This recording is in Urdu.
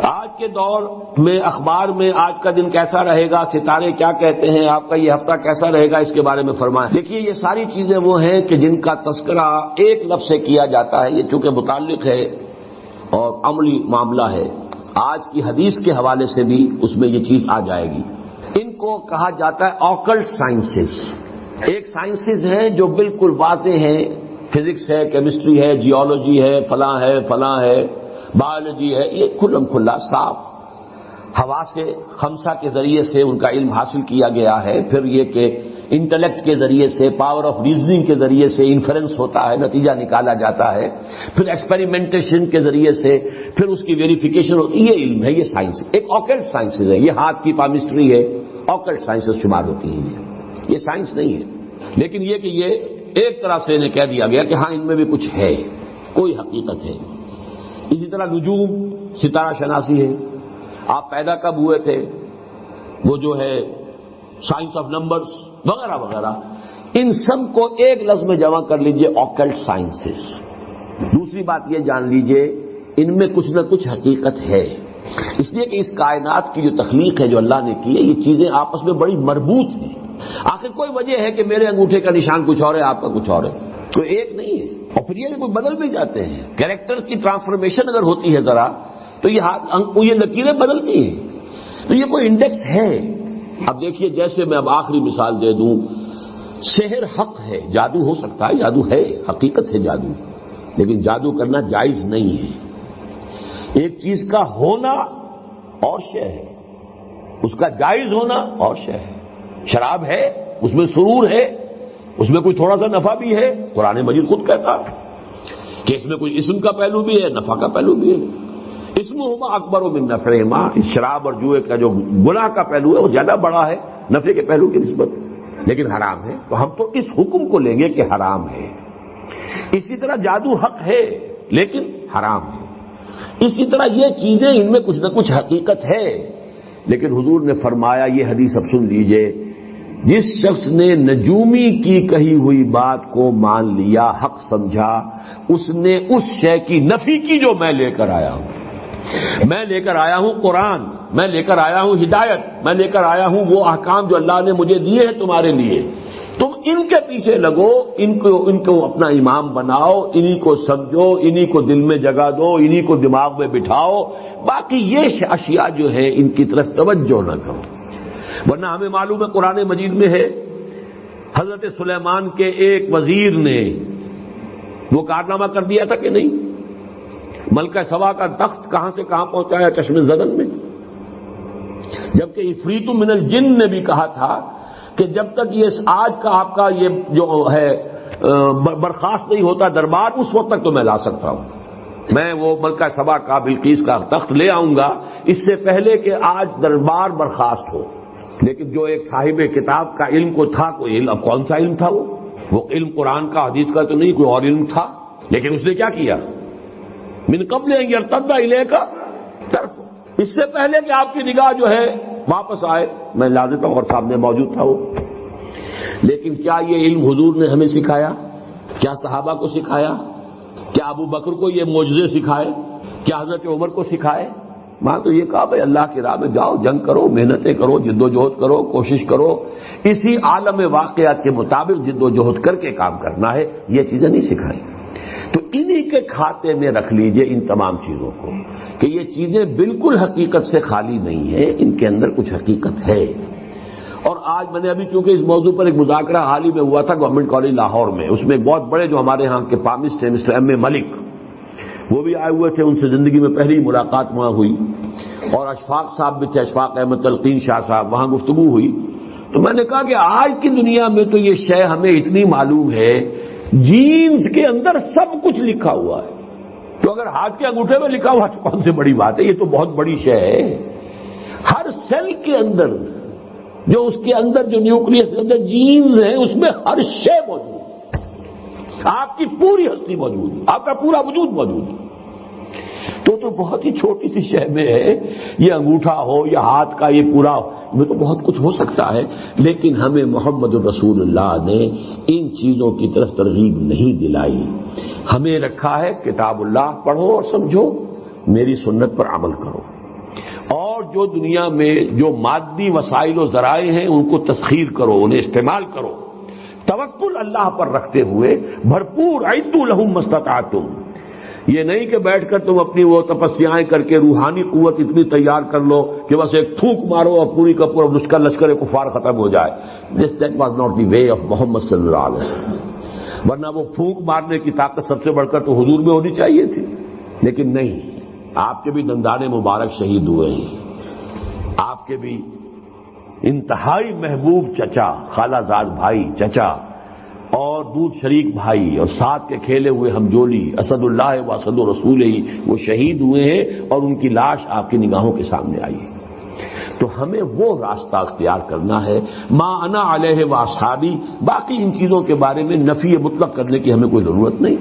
آج کے دور میں اخبار میں آج کا دن کیسا رہے گا، ستارے کیا کہتے ہیں، آپ کا یہ ہفتہ کیسا رہے گا، اس کے بارے میں فرمائیں۔ دیکھیے یہ ساری چیزیں وہ ہیں کہ جن کا تذکرہ ایک لفظ سے کیا جاتا ہے، یہ چونکہ متعلق ہے اور عملی معاملہ ہے، آج کی حدیث کے حوالے سے بھی اس میں یہ چیز آ جائے گی۔ ان کو کہا جاتا ہے آکلٹ سائنسز۔ ایک سائنسز ہیں جو بالکل واضح ہیں، فزکس ہے، کیمسٹری ہے، جیولوجی ہے، فلاں ہے، بایولوجی ہے، یہ کھلم کھلا صاف حواس خمسہ کے ذریعے سے ان کا علم حاصل کیا گیا ہے۔ پھر یہ کہ انٹلیکٹ کے ذریعے سے، پاور آف ریزننگ کے ذریعے سے انفرنس ہوتا ہے، نتیجہ نکالا جاتا ہے، پھر ایکسپیریمنٹیشن کے ذریعے سے پھر اس کی ویریفیکیشن ہوتی ہے۔ یہ علم ہے، یہ سائنس ایک آکلٹ سائنسز ہے۔ یہ ہاتھ کی پامسٹری ہے، آکلٹ سائنسز شمار ہوتی ہیں۔ یہ سائنس نہیں ہے، لیکن یہ کہ یہ ایک طرح سے انہیں کہہ دیا گیا کہ ہاں ان میں بھی کچھ ہے، کوئی حقیقت ہے۔ اسی طرح نجوم، ستارہ شناسی ہے۔ آپ پیدا کب ہوئے تھے، وہ جو ہے سائنس آف نمبرز وغیرہ وغیرہ، ان سب کو ایک لفظ میں جمع کر لیجئے، آکلٹ سائنسز۔ دوسری بات یہ جان لیجئے ان میں کچھ نہ کچھ حقیقت ہے، اس لیے کہ اس کائنات کی جو تخلیق ہے جو اللہ نے کی ہے، یہ چیزیں آپس میں بڑی مربوط ہیں۔ آخر کوئی وجہ ہے کہ میرے انگوٹھے کا نشان کچھ اور ہے، آپ کا کچھ اور ہے، تو ایک نہیں ہے۔ اور پھر یہ کوئی بدل بھی جاتے ہیں، کیریکٹر کی ٹرانسفارمیشن اگر ہوتی ہے ذرا تو یہ لکیریں بدلتی ہیں، تو یہ کوئی انڈیکس ہے۔ اب دیکھیے جیسے میں اب آخری مثال دے دوں، سحر حق ہے، جادو ہو سکتا ہے، جادو ہے، حقیقت ہے جادو، لیکن جادو کرنا جائز نہیں ہے۔ ایک چیز کا ہونا اور شے ہے، اس کا جائز ہونا اور شے ہے۔ شراب ہے، اس میں سرور ہے، اس میں کوئی تھوڑا سا نفع بھی ہے، قرآن مجید خود کہتا ہے کہ اس میں کوئی اسم کا پہلو بھی ہے، نفع کا پہلو بھی ہے۔ اسمہما اکبر من نفعہما، اس شراب اور جوئے کا جو گناہ کا پہلو ہے وہ زیادہ بڑا ہے نفع کے پہلو کی نسبت، لیکن حرام ہے، تو ہم تو اس حکم کو لیں گے کہ حرام ہے۔ اسی طرح جادو حق ہے لیکن حرام ہے۔ اسی طرح یہ چیزیں ان میں کچھ نہ کچھ حقیقت ہے، لیکن حضور نے فرمایا، یہ حدیث اب سن لیجئے، جس شخص نے نجومی کی کہی ہوئی بات کو مان لیا، حق سمجھا، اس نے اس شے کی نفی کی جو میں لے کر آیا ہوں۔ میں لے کر آیا ہوں قرآن، میں لے کر آیا ہوں ہدایت، میں لے کر آیا ہوں وہ احکام جو اللہ نے مجھے دیے ہیں تمہارے لیے، تم ان کے پیچھے لگو، ان کو اپنا امام بناؤ، انہی کو سمجھو، انہی کو دل میں جگہ دو، انہی کو دماغ میں بٹھاؤ، باقی یہ اشیاء جو ہے ان کی طرف توجہ نہ کرو۔ ورنہ ہمیں معلوم ہے قرآن مجید میں ہے، حضرت سلیمان کے ایک وزیر نے وہ کارنامہ کر دیا تھا کہ نہیں، ملکہ سبا کا تخت کہاں سے کہاں پہنچایا، چشم زدن میں، جبکہ عفریت من الجن نے بھی کہا تھا کہ جب تک یہ آج کا آپ کا یہ جو ہے برخاست نہیں ہوتا دربار، اس وقت تک تو میں لا سکتا ہوں، میں وہ ملکہ سبا کا بلقیس کا تخت لے آؤں گا اس سے پہلے کہ آج دربار برخاست ہو۔ لیکن جو ایک صاحب کتاب کا علم کو تھا، کوئی علم، اب کون سا علم تھا وہ علم قرآن کا حدیث کا تو نہیں، کوئی اور علم تھا، لیکن اس نے کیا کیا، من قبل ان یرتد الیک طرف، اس سے پہلے کہ آپ کی نگاہ جو ہے واپس آئے، میں لا دیتا ہوں، اور سامنے موجود تھا وہ۔ لیکن کیا یہ علم حضور نے ہمیں سکھایا؟ کیا صحابہ کو سکھایا؟ کیا ابو بکر کو یہ معجزے سکھائے؟ کیا حضرت عمر کو سکھائے؟ ماں تو یہ کہا بھائی اللہ کی راہ میں جاؤ، جنگ کرو، محنتیں کرو، جد و جہد کرو، کوشش کرو، اسی عالم واقعات کے مطابق جد و جہد کر کے کام کرنا ہے، یہ چیزیں نہیں سکھائی۔ تو انہی کے کھاتے میں رکھ لیجئے ان تمام چیزوں کو کہ یہ چیزیں بالکل حقیقت سے خالی نہیں ہیں، ان کے اندر کچھ حقیقت ہے۔ اور آج میں نے ابھی چونکہ اس موضوع پر ایک مذاکرہ حال ہی میں ہوا تھا گورنمنٹ کالج لاہور میں، اس میں ایک بہت بڑے جو ہمارے ہاں کے پامسٹ ہیں مسٹر ایم اے ملک، وہ بھی آئے ہوئے تھے، ان سے زندگی میں پہلی ملاقات وہاں ہوئی، اور اشفاق صاحب بھی تھے، اشفاق احمد تلقین شاہ صاحب، وہاں گفتگو ہوئی۔ تو میں نے کہا کہ آج کی دنیا میں تو یہ شے ہمیں اتنی معلوم ہے، جینز کے اندر سب کچھ لکھا ہوا ہے، تو اگر ہاتھ کے انگوٹھے میں لکھا ہوا تو کون سی بڑی بات ہے، یہ تو بہت بڑی شے ہے۔ ہر سیل کے اندر جو اس کے اندر جو نیوکلیس کے اندر جینز ہیں، اس میں ہر شے موجود ہے، آپ کی پوری ہستی موجود ہے، آپ کا پورا وجود موجود ہے۔ تو بہت ہی چھوٹی سی شے میں ہے، یہ انگوٹھا ہو یا ہاتھ کا یہ پورا میں تو بہت کچھ ہو سکتا ہے، لیکن ہمیں محمد رسول اللہ نے ان چیزوں کی طرف ترغیب نہیں دلائی۔ ہمیں رکھا ہے کتاب اللہ پڑھو اور سمجھو، میری سنت پر عمل کرو۔ جو دنیا میں جو مادی وسائل و ذرائع ہیں ان کو تسخیر کرو، انہیں استعمال کرو، توکل اللہ پر رکھتے ہوئے بھرپور اعدوا لہم ما استطعتم. یہ نہیں کہ بیٹھ کر تم اپنی وہ تپسیائیں کر کے روحانی قوت اتنی تیار کر لو کہ بس ایک پھونک مارو اور پوری کا پورا لشکر کفار ختم ہو جائے. That was not the way of Muhammad صلی اللہ علیہ وسلم. ورنہ وہ پھونک مارنے کی طاقت سب سے بڑھ کر تو حضور میں ہونی چاہیے تھی، لیکن نہیں. آپ کے بھی دندان مبارک شہید ہوئے ہیں، آپ کے بھی انتہائی محبوب چچا، خالہ زاد بھائی چچا اور دودھ شریک بھائی اور ساتھ کے کھیلے ہوئے ہمجولی اسد اللہ و اسد رسول ہی وہ شہید ہوئے ہیں اور ان کی لاش آپ کی نگاہوں کے سامنے آئی ہے. تو ہمیں وہ راستہ اختیار کرنا ہے ما انا علیہ و اصحابی. باقی ان چیزوں کے بارے میں نفی مطلق کرنے کی ہمیں کوئی ضرورت نہیں.